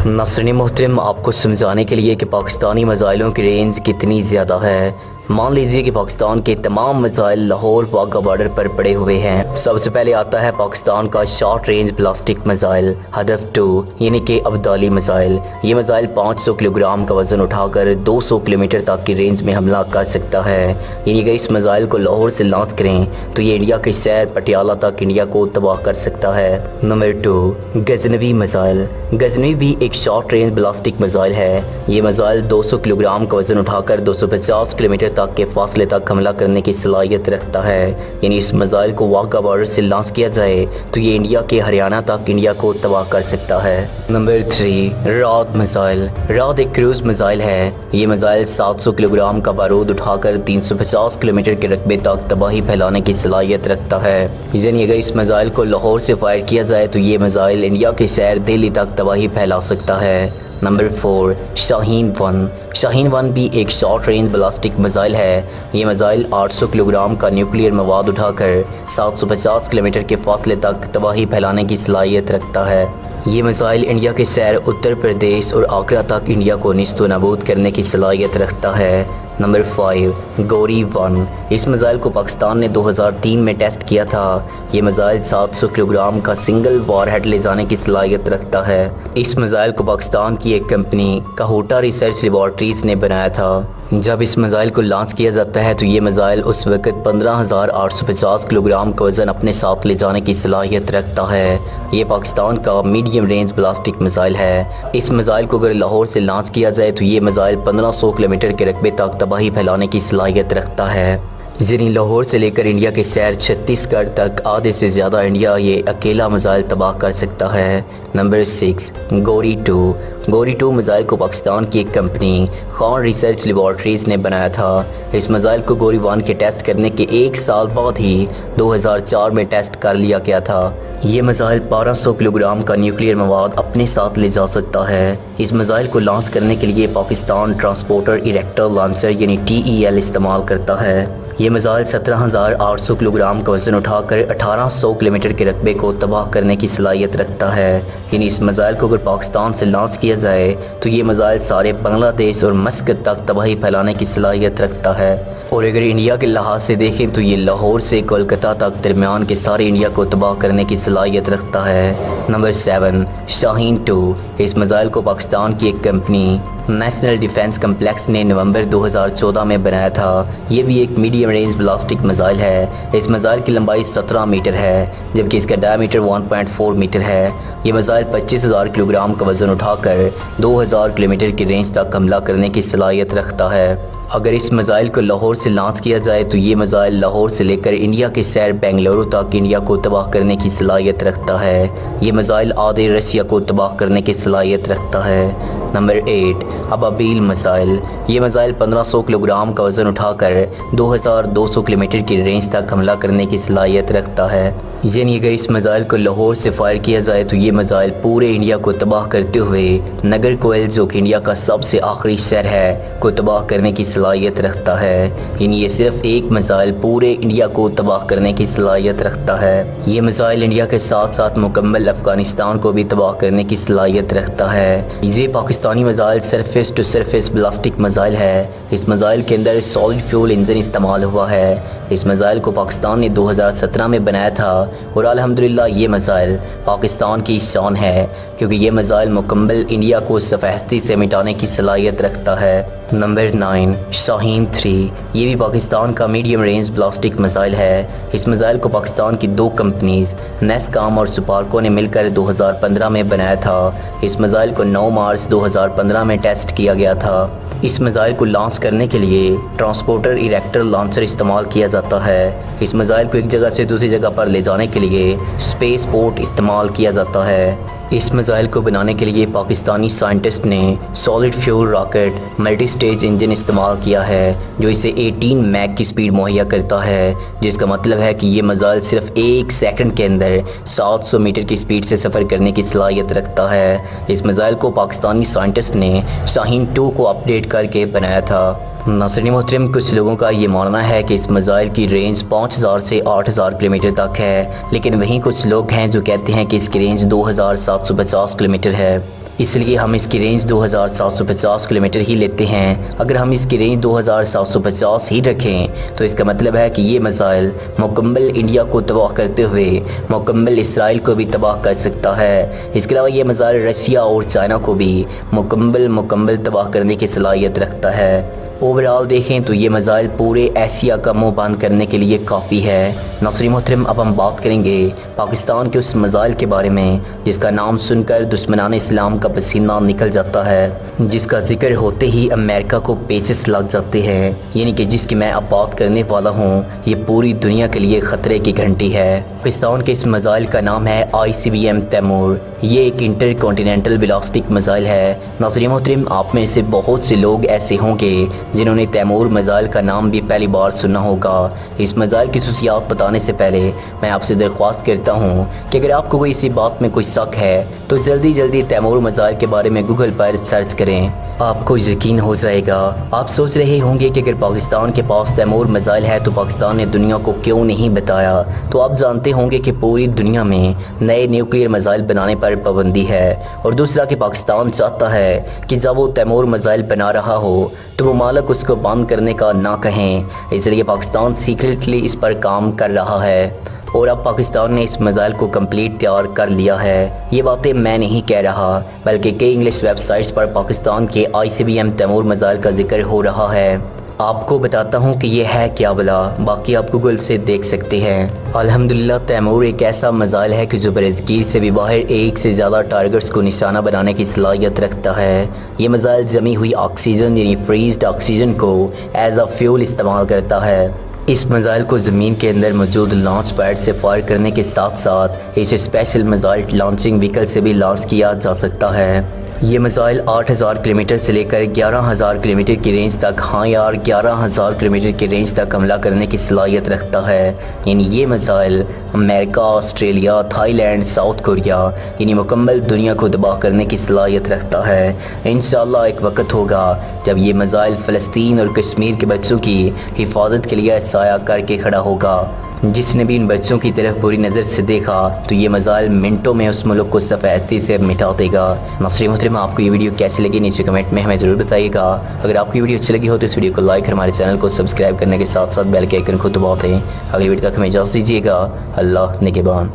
नाज़रीन मोहतरम, आपको समझाने के लिए कि पाकिस्तानी मिसाइलों की रेंज कितनी ज़्यादा है। मान लीजिए कि पाकिस्तान के तमाम मिसाइल लाहौर वाघा बॉर्डर पर पड़े हुए हैं। सबसे पहले आता है पाकिस्तान का शॉर्ट रेंज बैलिस्टिक मिसाइल हदफ 2 यानी कि अब्दाली मिसाइल। ये मिसाइल 500 किलोग्राम का वजन उठाकर 200 किलोमीटर तक की रेंज में हमला कर सकता है। यानी कि इस मिसाइल को लाहौर से लॉन्च करें तो ये इंडिया के शहर पटियाला तक इंडिया को तबाह कर सकता है। Number 2, Ghaznavi missile. गजनवी भी एक शॉर्ट रेंज बैलिस्टिक मिसाइल है। ये मिसाइल 200 किलोग्राम का वजन उठाकर 250 किलोमीटर तक के फासले तक हमला करने की सलाहियत रखता है। यानी इस मिसाइल को वाघा बॉर्डर से लॉन्च किया जाए तो ये इंडिया के हरियाणा तक इंडिया को तबाह कर सकता है। Number 3, राद missile. राद एक क्रूज मिसाइल है। ये मिसाइल 700 किलोग्राम का बारूद उठाकर 350 किलोमीटर के रकबे तक तबाही फैलाने की सलाहियत रखता है। यानी अगर इस मिसाइल को लाहौर से फायर किया जाए तो ये मिसाइल इंडिया के शहर दिल्ली तक तबाही फैला सकता है। नंबर 4, शाहीन 1। शाहीन 1 भी एक शॉर्ट रेंज बैलिस्टिक मिसाइल है। ये मिसाइल 800 किलोग्राम का न्यूक्लियर मवाद उठाकर 750 किलोमीटर के फासले तक तबाही फैलाने की सलाहियत रखता है। ये मिसाइल इंडिया के शहर उत्तर प्रदेश और आगरा तक इंडिया को निस्तो नाबूद करने की सलाहियत रखता है। नंबर 5, गौरी 1। इस मिसाइल को पाकिस्तान ने 2003 में टेस्ट किया था। ये मिसाइल 700 किलोग्राम का सिंगल वॉरहेड ले जाने की सलाहियत रखता है। इस मिसाइल को पाकिस्तान की एक कंपनी काहोटा रिसर्च लेबॉर्ट्रीज ने बनाया था। जब इस मिसाइल को लॉन्च किया जाता है तो ये मिसाइल उस वक्त 15,850 किलोग्राम का वजन अपने साथ ले जाने की सलाहियत रखता है। ये पाकिस्तान का मीडियम रेंज बैलिस्टिक मिसाइल है। इस मिसाइल को अगर लाहौर से लॉन्च किया जाए तो ये मिसाइल 1500 किलोमीटर के रकबे तक तबाही फैलाने की सलाहियत रखता है। यानी लाहौर से लेकर इंडिया के शहर छत्तीसगढ़ तक आधे से ज़्यादा इंडिया ये अकेला मिसाइल तबाह कर सकता है। नंबर 6, गौरी 2। गौरी 2 मिसाइल को पाकिस्तान की एक कंपनी खान रिसर्च लेबॉर्ट्रीज ने बनाया था। इस मिसाइल को गौरी 1 के टेस्ट करने के 1 साल बाद ही 2004 में टेस्ट कर लिया गया था। ये मिसाइल 1200 किलोग्राम का न्यूक्लियर मवाद अपने साथ ले जा सकता है। इस मिसाइल को लॉन्च करने के लिए पाकिस्तान ट्रांसपोर्टर इरेक्टर लॉन्चर यानी TEL इस्तेमाल करता है। ये मिसाइल 17,800 किलोग्राम का वजन उठाकर 1800 किलोमीटर के रकबे को तबाह करने की सलाहियत रखता है। यानी इस मिसाइल को अगर पाकिस्तान से लॉन्च किया जाए तो ये मिसाइल सारे बांग्लादेश और मस्कत तक तबाही फैलाने की सलाहियत रखता है। और अगर इंडिया के लिहाज से देखें तो ये लाहौर से कोलकाता तक दरमियान के सारे इंडिया को तबाह करने की सलाहियत रखता है। नंबर 7, शाहीन 2। इस मिसाइल को पाकिस्तान की एक कंपनी नेशनल डिफेंस कम्प्लेक्स ने नवंबर 2014 में बनाया था। ये भी एक मीडियम रेंज बैलिस्टिक मिसाइल है। इस मिसाइल की लंबाई 17 मीटर है जबकि इसका डायमीटर 1.4 मीटर है। ये मिसाइल 25,000 किलोग्राम का वजन उठाकर 2000 किलोमीटर की रेंज तक हमला करने की सलाहियत रखता है। अगर इस मिसाइल को लाहौर से लॉन्च किया जाए तो ये मिसाइल लाहौर से लेकर इंडिया के शहर बेंगलुरु तक इंडिया को तबाह करने की सलाहियत रखता है। ये मिसाइल आधे रशिया को तबाह करने की सलाहियत रखता है। Number 8, Ababeel missile. ये मिसाइल 1500 किलोग्राम का वजन उठाकर 2200 किलोमीटर की रेंज तक हमला करने की सलाहियत रखता है। यानी अगर इस मिसाइल को लाहौर से फायर किया जाए तो ये मिसाइल पूरे इंडिया को तबाह करते हुए नगर कोयल जो कि इंडिया का सबसे आखिरी शहर है को तबाह करने की सलाहियत रखता है। यानी ये सिर्फ एक मिसाइल पूरे इंडिया को तबाह करने की सलाहियत रखता है। ये मिसाइल इंडिया के साथ साथ मुकम्मल अफगानिस्तान को भी तबाह करने की सलाहियत रखता है। ये Pakistani missile surface to surface ballistic missile है। इस मिसाइल के अंदर सॉलिड फ्यूल इंजन इस्तेमाल हुआ है। इस मिसाइल को पाकिस्तान ने 2017 में बनाया था और अल्हम्दुलिल्लाह ये मिसाइल पाकिस्तान की शान है क्योंकि ये मिसाइल मुकम्मल इंडिया को सफ़हस्ती से मिटाने की सलाहियत रखता है। नंबर 9, शाहीन 3। ये भी पाकिस्तान का मीडियम रेंज बैलिस्टिक मिसाइल है। इस मिसाइल को पाकिस्तान की 2 कंपनीज नेस्कॉम और सुपारको ने मिलकर 2015 में बनाया था। इस मिसाइल को 9 मार्च 2015 में टेस्ट किया गया था। इस मिसाइल को लॉन्च करने के लिए ट्रांसपोर्टर इरेक्टर लॉन्चर इस्तेमाल किया जाता है। इस मिसाइल को एक जगह से दूसरी जगह पर ले जाने के लिए स्पेस पोर्ट इस्तेमाल किया जाता है। इस मिसाइल को बनाने के लिए पाकिस्तानी साइंटिस्ट ने solid fuel rocket multi stage engine इस्तेमाल किया है जो इसे 18 मैक की स्पीड मुहैया करता है, जिसका मतलब है कि ये मिसाइल सिर्फ 1 सेकंड के अंदर 700 मीटर की स्पीड से सफ़र करने की सलाहियत रखता है। इस मिसाइल को पाकिस्तानी साइंटिस्ट ने शाहीन 2 को अपडेट करके बनाया था। नाज़रीन मोहतरम, कुछ लोगों का ये मानना है कि इस मिसाइल की रेंज 5000 से 8000 किलोमीटर तक है, लेकिन वहीं कुछ लोग हैं जो कहते हैं कि इसकी रेंज 2750 किलोमीटर है। اس لیے ہم اس کی رینج 2750 کلومیٹر ہی لیتے ہیں۔ اگر ہم اس کی رینج 2750 ہی رکھیں تو اس کا مطلب ہے کہ یہ میزائل مکمل انڈیا کو تباہ کرتے ہوئے مکمل اسرائیل کو بھی تباہ کر سکتا ہے۔ اس کے علاوہ یہ میزائل رشیا اور چائنا کو بھی مکمل تباہ کرنے کی صلاحیت رکھتا ہے۔ اوورآل دیکھیں تو یہ میزائل پورے ایشیا کا منہ بند کرنے کے لیے کافی ہے۔ ناظرین محترم، اب ہم بات کریں گے پاکستان کے اس میزائل کے بارے میں جس کا نام سن کر دشمنان اسلام کا پسینہ نکل جاتا ہے، جس کا ذکر ہوتے ہی امریکہ کو پیچس لگ جاتے ہیں، یعنی کہ جس کی میں اب بات کرنے والا ہوں یہ پوری دنیا کے لیے خطرے کی گھنٹی ہے۔ پاکستان کے اس میزائل کا نام ہے ICBM تیمور۔ یہ ایک انٹر کانٹیننٹل بیلاسٹک میزائل ہے۔ ناظرین محترم، آپ میں سے بہت سے لوگ ایسے ہوں گے جنہوں نے تیمور میزائل کا نام بھی پہلی بار سنا ہوگا۔ اس میزائل کی خصوصیات بتانے سے پہلے میں آپ سے درخواست کرتا ہوں کہ اگر آپ کو کوئی اسی بات میں کوئی شک ہے تو جلدی تیمور میزائل کے بارے میں گوگل پر سرچ کریں، آپ کو یقین ہو جائے گا۔ آپ سوچ رہے ہوں گے کہ اگر پاکستان کے پاس تیمور میزائل ہے تو پاکستان نے دنیا کو کیوں نہیں بتایا؟ تو آپ جانتے ہوں گے کہ پوری دنیا میں نئے نیوکلیئر میزائل بنانے پر پابندی ہے، اور دوسرا کہ پاکستان چاہتا ہے کہ جب وہ تیمور میزائل بنا رہا ہو تو ممالک اس کو بند کرنے کا نہ کہیں، اس لیے پاکستان سیکریٹلی اس پر کام کر رہا ہے، اور اب پاکستان نے اس میزائل کو کمپلیٹ تیار کر لیا ہے۔ یہ باتیں میں نہیں کہہ رہا بلکہ کئی انگلش ویب سائٹس پر پاکستان کے ICBM تیمور میزائل کا ذکر ہو رہا ہے۔ آپ کو بتاتا ہوں کہ یہ ہے کیا بلا، باقی آپ گوگل سے دیکھ سکتے ہیں۔ الحمدللہ تیمور ایک ایسا میزائل ہے کہ جو برصغیر سے بھی باہر ایک سے زیادہ ٹارگٹس کو نشانہ بنانے کی صلاحیت رکھتا ہے۔ یہ میزائل جمی ہوئی آکسیجن یعنی فریزڈ آکسیجن کو ایز اے فیول استعمال کرتا ہے۔ اس میزائل کو زمین کے اندر موجود لانچ پیڈ سے فائر کرنے کے ساتھ ساتھ اسے اسپیشل میزائل لانچنگ وہیکل سے بھی لانچ کیا جا سکتا ہے۔ یہ میزائل 8000 کلومیٹر سے لے کر 11000 کلومیٹر کی رینج تک، ہاں یار 11000 کلومیٹر کی رینج تک حملہ کرنے کی صلاحیت رکھتا ہے۔ یعنی یہ missile America, Australia, Thailand, south Korea یعنی مکمل دنیا کو تباہ کرنے کی صلاحیت رکھتا ہے۔ انشاءاللہ ایک وقت ہوگا جب یہ میزائل فلسطین اور کشمیر کے بچوں کی حفاظت کے لیے سایہ کر کے کھڑا ہوگا۔ جس نے بھی ان بچوں کی طرف بری نظر سے دیکھا تو یہ میزائل منٹوں میں اس ملک کو سفیدی سے مٹا دے گا۔ ناظرین محترم، آپ کو یہ ویڈیو کیسی لگی نیچے کمنٹ میں ہمیں ضرور بتائیے گا۔ اگر آپ کو یہ ویڈیو اچھی لگی ہو تو اس ویڈیو کو لائک اور ہمارے چینل کو سبسکرائب کرنے کے ساتھ ساتھ بیل کے آئیکن کو دبا دیں۔ اگلی ویڈیو تک ہمیں اجازت دیجیے گا۔ اللہ نگہبان۔